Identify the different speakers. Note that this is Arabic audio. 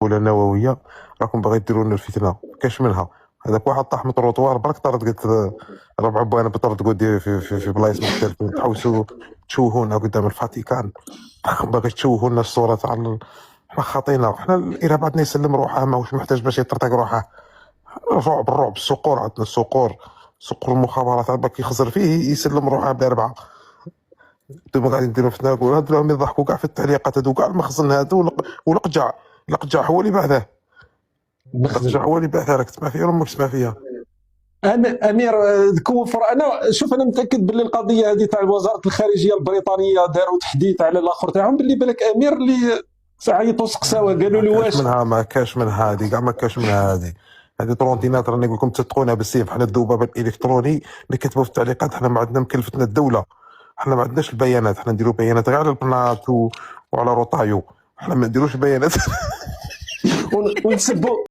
Speaker 1: ولا نوويه راكم باغي ديروا لنا الفتنه، كاش منها. هذاك واحد طاح من التروطوار برك طرد، قالت ربع بوانا بطرد قدي في بلايص مختلفين، تحوسوا تشوهونا قدام الفاتيكان، باغي تشوهوا لنا الصوره تاع حنا خاطينا. حنا الارهاب عندنا يسلم روحه، ماهوش محتاج باش يطرطق روحه. الرعب الرعب الصقور عندنا، الصقور المخابرات باك يخزر فيه يسلم روحه باربعه. انتم قاعدين ديروا فتنه، هادو راهم يضحكوا كاع في التعليقات، هادو كاع المخزن هادو والقجع. القجع هو اللي بعثه، القجع هو اللي بعثه. راك تسمع فيا ولا ماك تسمع فيا؟
Speaker 2: امير كوفر. انا شوف، انا متاكد باللي القضيه هذه تاع وزاره الخارجيه البريطانيه داروا تحديث على الاخر تاعهم، باللي بالك امير اللي عيطوا سقساوه قالوا له واش
Speaker 1: ما كاش منها هذه كاع، ما كاش منها هذه طرونتينات. راني نقول لكم تتقونها بالسيف. حنا الذباب الالكتروني اللي كتبوا في التعليقات، حنا ما عندنا مكلفتنا الدوله، حنا ما عندناش البيانات. حنا نديروا بيانات غير على البنات وعلى روطايو، حنا ما نديروش بيانات
Speaker 2: ونسبوا